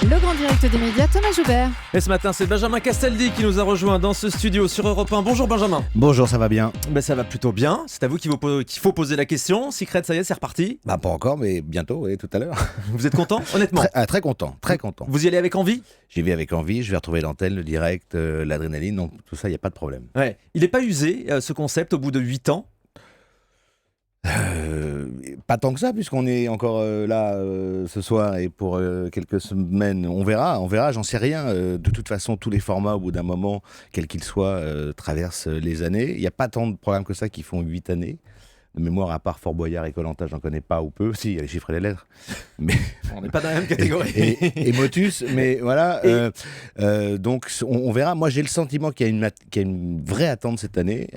Le grand direct des médias, Thomas Joubert. Et ce matin, c'est Benjamin Castaldi qui nous a rejoint dans ce studio sur Europe 1. Bonjour Benjamin. Bonjour, ça va bien? Ça va plutôt bien. C'est à vous qu'il faut poser la question. Secret, ça y est, c'est reparti. Pas encore, mais bientôt, oui, tout à l'heure. Vous êtes content, honnêtement? Très content, très content. Vous y allez avec envie? J'y vais avec envie, je vais retrouver l'antenne, le direct, l'adrénaline, donc tout ça, il n'y a pas de problème. Ouais. Il n'est pas usé, ce concept, au bout de 8 ans? Pas tant que ça, puisqu'on est encore là ce soir et pour quelques semaines, on verra, j'en sais rien. De toute façon, tous les formats, au bout d'un moment, quels qu'ils soient, traversent les années. Il n'y a pas tant de programmes que ça qui font 8 années. De mémoire, à part Fort Boyard et Koh-Lanta, j'en connais pas ou peu. Si, il y a les chiffres et les lettres. Mais... On n'est pas dans la même catégorie. et Motus, mais voilà. Donc, on verra. Moi, j'ai le sentiment qu'il y a une vraie attente cette année.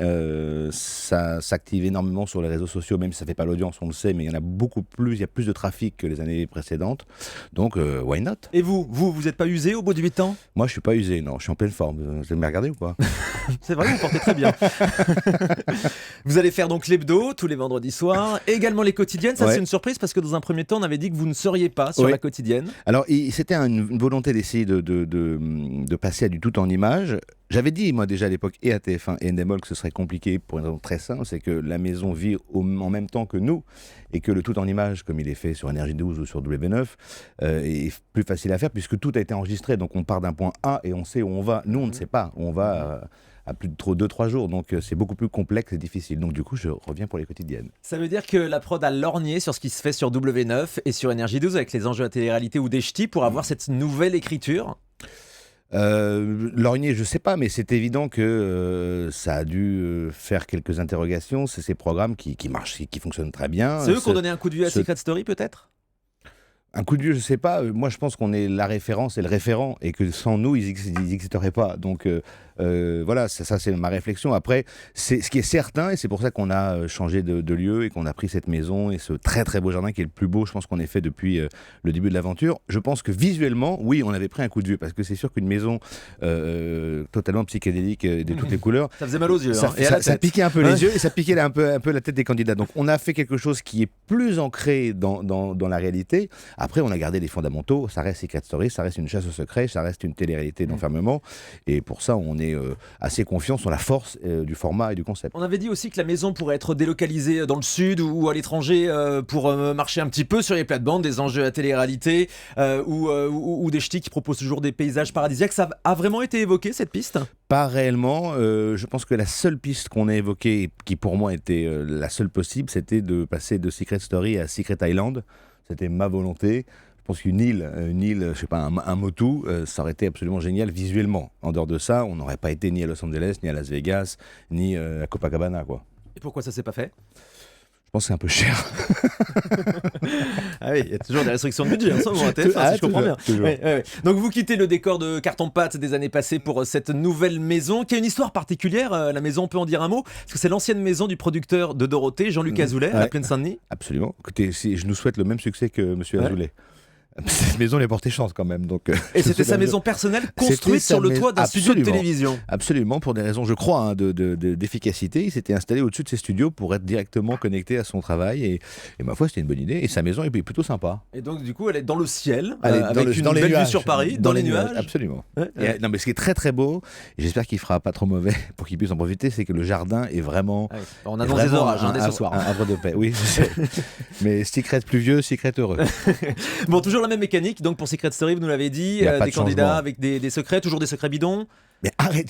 Ça s'active énormément sur les réseaux sociaux, même si ça fait pas l'audience, on le sait, mais il y en a beaucoup plus. Il y a plus de trafic que les années précédentes. Donc, why not? Et vous n'êtes pas usé au bout de 8 ans? Moi, je suis pas usé, non. Je suis en pleine forme. Vous allez me regarder ou pas? C'est vrai, vous portez très bien. Vous allez faire donc l'hebdo tous les vendredis soirs, et également les quotidiennes. Ça, c'est une surprise parce que dans un premier temps, on avait dit que vous ne seriez pas sur la quotidienne. Alors, c'était une volonté d'essayer de passer à du tout en images. J'avais dit, moi, déjà à l'époque, et à TF1 et Endemol, que ce serait compliqué pour une raison très simple, c'est que la maison vit en même temps que nous, et que le tout en images, comme il est fait sur Énergie 12 ou sur W9, est plus facile à faire, puisque tout a été enregistré. Donc, on part d'un point A et on sait où on va. Nous, on ne sait pas. On va à plus de 2-3 jours, donc c'est beaucoup plus complexe et difficile. Donc du coup, je reviens pour les quotidiennes. Ça veut dire que la prod a lorgné sur ce qui se fait sur W9 et sur Énergie 12 avec les enjeux à télé-réalité ou des ch'tis pour avoir cette nouvelle écriture? Lorgné, je sais pas, mais c'est évident que ça a dû faire quelques interrogations. C'est ces programmes qui marchent, qui fonctionnent très bien. C'est eux qui ont donné un coup de vue à Secret Story, peut-être? Un coup de vieux, je sais pas. Moi, je pense qu'on est la référence et le référent, et que sans nous, ils n'existeraient pas. Donc voilà, ça c'est ma réflexion. Après, ce qui est certain, et c'est pour ça qu'on a changé de lieu et qu'on a pris cette maison et ce très très beau jardin qui est le plus beau, je pense, qu'on ait fait depuis le début de l'aventure. Je pense que visuellement, oui, on avait pris un coup de vieux, parce que c'est sûr qu'une maison totalement psychédélique de toutes les couleurs, ça faisait mal aux yeux. Ça piquait un peu les yeux et ça piquait un peu la tête des candidats. Donc on a fait quelque chose qui est plus ancré dans la réalité. Après, on a gardé les fondamentaux. Ça reste Secret Story, ça reste une chasse au secret, ça reste une télé-réalité d'enfermement. Et pour ça, on est assez confiant sur la force du format et du concept. On avait dit aussi que la maison pourrait être délocalisée dans le sud ou à l'étranger pour marcher un petit peu sur les plates-bandes, des enjeux à télé-réalité ou des ch'tis qui proposent toujours des paysages paradisiaques. Ça a vraiment été évoqué, cette piste? Pas réellement. Je pense que la seule piste qu'on a évoquée, et qui pour moi était la seule possible, c'était de passer de Secret Story à Secret Island. C'était ma volonté. Je pense qu'une île, je sais pas, un Motu, ça aurait été absolument génial visuellement. En dehors de ça, on n'aurait pas été ni à Los Angeles, ni à Las Vegas, ni à Copacabana, quoi. Et pourquoi ça s'est pas fait? Je pense que c'est un peu cher. Ah oui, il y a toujours des restrictions de budget, ça, si je comprends bien. Ouais. Donc vous quittez le décor de carton-pâte des années passées pour cette nouvelle maison, qui a une histoire particulière. La maison, on peut en dire un mot? Parce que c'est l'ancienne maison du producteur de Dorothée, Jean-Luc Azoulay, à la Plaine Saint-Denis. Absolument. Écoutez, je nous souhaite le même succès que M. Azoulay. Cette maison, elle a porté chance quand même. Donc, et c'était sa maison personnelle construite sur le toit d'un studio de télévision. Absolument, pour des raisons, je crois, d'efficacité. Il s'était installé au-dessus de ses studios pour être directement connecté à son travail. Et ma foi, c'était une bonne idée. Et sa maison est plutôt sympa. Et donc, du coup, elle est dans le ciel, avec une belle vue sur Paris, dans les nuages. Absolument. Non, mais ce qui est très très beau, et j'espère qu'il fera pas trop mauvais pour qu'il puisse en profiter, c'est que le jardin est vraiment. On annonce des orages dès ce soir. Un havre de paix, oui. Mais Secret pluvieux, Secret heureux. Bon, toujours la même mécanique, donc pour Secret Story, vous nous l'avez dit, des candidats avec des secrets, toujours des secrets bidons. Mais arrête,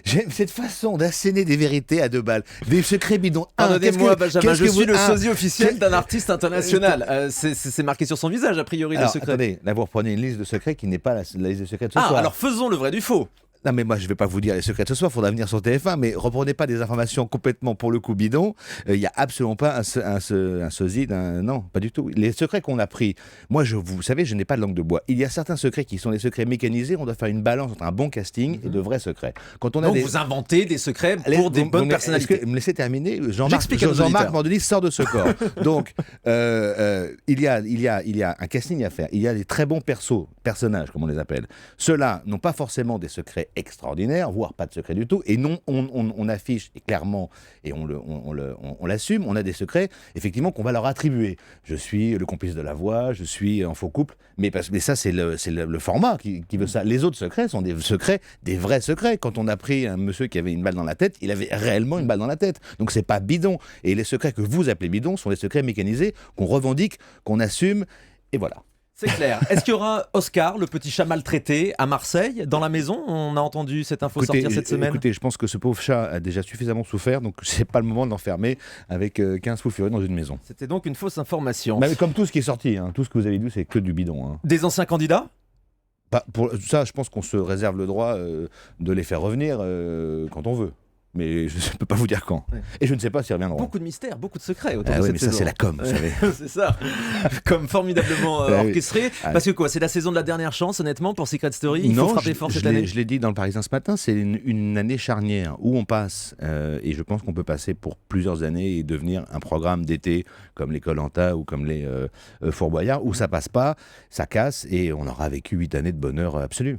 j'aime cette façon d'asséner des vérités à 2 balles, des secrets bidons. Pardonnez-moi, Benjamin, je suis le sosie officiel d'un artiste international. C'est marqué sur son visage, a priori, le secret. Attendez, là vous reprenez une liste de secrets qui n'est pas la liste de secrets de ce soir. Alors faisons le vrai du faux. Non mais moi je vais pas vous dire les secrets de ce soir, il faudra venir sur TF1, mais reprenez pas des informations complètement pour le coup bidon. Il n'y a absolument pas un sosie, non, pas du tout. Les secrets qu'on a pris, moi vous savez, je n'ai pas de langue de bois. Il y a certains secrets qui sont des secrets mécanisés, on doit faire une balance entre un bon casting et de vrais secrets. Quand on a vous inventez des secrets pour des bonnes personnalités. Est-ce que me laissez terminer? Jean-Marc Morandini sort de ce corps. Donc il y a un casting à faire, il y a des très bons personnages comme on les appelle. Ceux-là n'ont pas forcément des secrets secret extraordinaire, voire pas de secret du tout. Et non, on affiche et clairement, et on l'assume, on a des secrets, effectivement, qu'on va leur attribuer. Je suis le complice de la voix, je suis en faux couple, mais ça, c'est le format qui veut ça. Les autres secrets sont des secrets, des vrais secrets. Quand on a pris un monsieur qui avait une balle dans la tête, il avait réellement une balle dans la tête. Donc c'est pas bidon. Et les secrets que vous appelez bidon sont les secrets mécanisés qu'on revendique, qu'on assume, et voilà. C'est clair. Est-ce qu'il y aura Oscar, le petit chat maltraité, à Marseille, dans la maison? On a entendu cette info sortir cette semaine. Écoutez, je pense que ce pauvre chat a déjà suffisamment souffert, donc c'est pas le moment de l'enfermer avec 15 fous furieux dans une maison. C'était donc une fausse information. Mais comme tout ce qui est sorti, hein, tout ce que vous avez dit, c'est que du bidon. Hein. Des anciens candidats? Pour ça, je pense qu'on se réserve le droit de les faire revenir quand on veut. Mais je ne peux pas vous dire quand. Ouais. Et je ne sais pas s'ils reviendront. Beaucoup de mystères, beaucoup de secrets autour de oui, cette mais saison. Ça, c'est la com, vous savez. C'est ça. Comme formidablement orchestré. Parce que quoi, c'est la saison de la dernière chance, honnêtement, pour Secret Story. Il faut frapper fort cette année. Je l'ai dit dans le Parisien ce matin, c'est une année charnière où on passe, et je pense qu'on peut passer pour plusieurs années et devenir un programme d'été comme les Koh-Lanta ou comme les Fort Boyard, où ça passe pas, ça casse, et on aura vécu 8 années de bonheur absolu.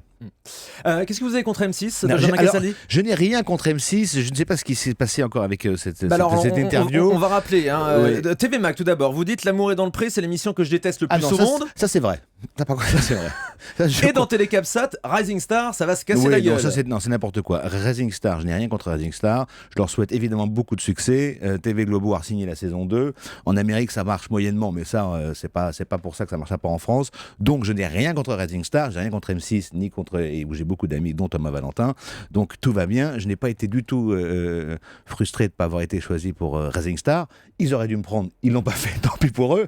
Qu'est-ce que vous avez contre M6, non, Benjamin Castaldi? Je n'ai rien contre M6, je ne sais pas ce qui s'est passé encore avec cette interview. On va rappeler, oui. TV Mac tout d'abord, vous dites L'amour est dans le pré, c'est l'émission que je déteste le plus au monde. Ça c'est vrai. Ça c'est vrai. Et dans Télécapsat, Rising Star, ça va se casser la gueule. Non, c'est n'importe quoi. Rising Star, je n'ai rien contre Rising Star. Je leur souhaite évidemment beaucoup de succès. TV Globo a signé la saison 2. En Amérique, ça marche moyennement, mais ça, c'est pas pour ça que ça ne marchera pas en France. Donc, je n'ai rien contre Rising Star, j'ai rien contre M6, ni contre, et où j'ai beaucoup d'amis, dont Thomas Valentin. Donc, tout va bien. Je n'ai pas été du tout frustré de ne pas avoir été choisi pour Rising Star. Ils auraient dû me prendre, ils l'ont pas fait, tant pis pour eux.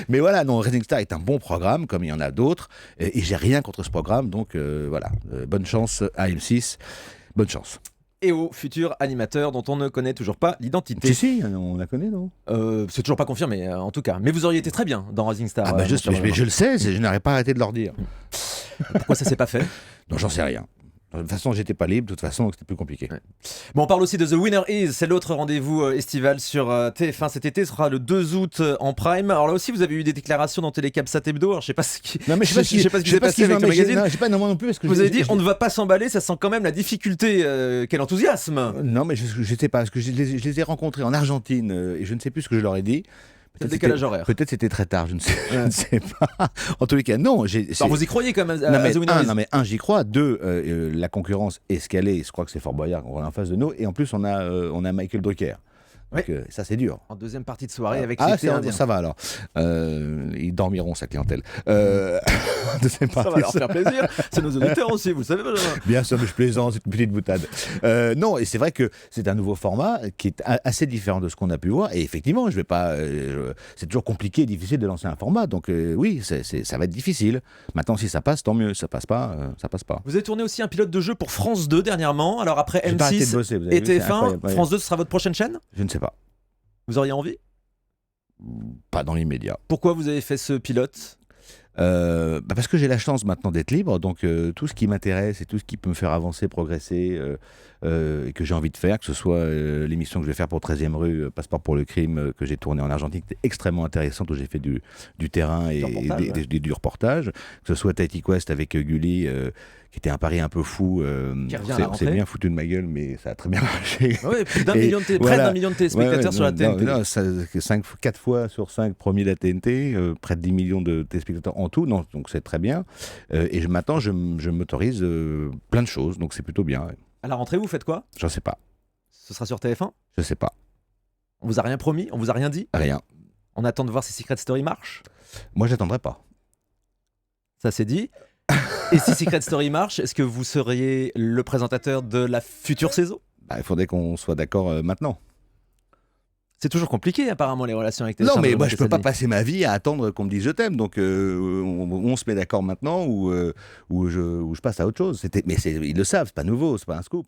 Mais voilà, non, Rising Star est un bon programme, comme il y en a d'autres, et j'ai rien contre ce programme, donc voilà, bonne chance à M6, bonne chance. Et au futur animateur dont on ne connaît toujours pas l'identité. Si, on la connaît, non? C'est toujours pas confirmé, en tout cas. Mais vous auriez été très bien dans Rising Star. Je le sais, je n'aurais pas arrêté de leur dire. Pourquoi ça s'est pas fait? Non, j'en sais rien. De toute façon, j'étais pas libre, de toute façon, c'était plus compliqué. Ouais. Bon, on parle aussi de The Winner Is, c'est l'autre rendez-vous estival sur TF1 cet été, ce sera le 2 août en prime. Alors là aussi, vous avez eu des déclarations dans Télécapsat Hebdo, alors je sais pas ce qui s'est passé avec le magazine. Non, moi non plus, parce que vous avez dit, on ne va pas s'emballer, ça sent quand même la difficulté, quel enthousiasme. Non, mais je sais pas, parce que je les ai rencontrés en Argentine, et je ne sais plus ce que je leur ai dit. Peut-être décalage horaire. Peut-être c'était très tard, je ne sais pas. En tous les cas, non. Alors vous y croyez quand même à The Winner Is? Non, mais j'y crois. 2, la concurrence escalée. Je crois que c'est Fort Boyard qu'on est en face de nous. Et en plus, on a Michael Drucker. Donc, ça, c'est dur. En deuxième partie de soirée avec ça va alors. Ils dormiront, sa clientèle. Ça va leur faire plaisir. C'est nos auditeurs aussi, vous le savez. Bien sûr, mais je plaisante, c'est une petite boutade. Non, et c'est vrai que c'est un nouveau format qui est assez différent de ce qu'on a pu voir. Et effectivement, c'est toujours compliqué et difficile de lancer un format. Donc oui, ça va être difficile. Maintenant, si ça passe, tant mieux. Ça passe pas, ça passe pas. Vous avez tourné aussi un pilote de jeu pour France 2 dernièrement. Alors après M6 et TF1, France 2, ce sera votre prochaine chaîne? Je ne sais pas. Vous auriez envie? Pas dans l'immédiat. Pourquoi vous avez fait ce pilote? Parce que j'ai la chance maintenant d'être libre, donc tout ce qui m'intéresse et tout ce qui peut me faire avancer, progresser, et que j'ai envie de faire, que ce soit l'émission que je vais faire pour 13e rue, Passeport pour le crime, que j'ai tourné en Argentine, qui était extrêmement intéressante, où j'ai fait du terrain et du reportage, que ce soit Tahiti Quest avec Gulli, qui était un pari un peu fou, c'est bien foutu de ma gueule, mais ça a très bien marché. Ouais, près d'un million de téléspectateurs sur la TNT. Non, 4 fois sur 5 promis la TNT, près de 10 millions de téléspectateurs en tout, donc c'est très bien. Et maintenant, je m'autorise plein de choses, donc c'est plutôt bien. Ouais. À la rentrée, vous faites quoi? J'en sais pas. Ce sera sur TF1? Je sais pas. On vous a rien promis? On vous a rien dit? Rien. On attend de voir si Secret Story marche? Moi, j'attendrai pas. Ça c'est dit. Et si Secret Story marche, est-ce que vous seriez le présentateur de la future saison? Il faudrait qu'on soit d'accord maintenant. C'est toujours compliqué apparemment les relations avec tes Non, mais moi je peux pas passer ma vie à attendre qu'on me dise je t'aime, donc on se met d'accord maintenant ou je passe à autre chose. Mais ils le savent, c'est pas nouveau, c'est pas un scoop.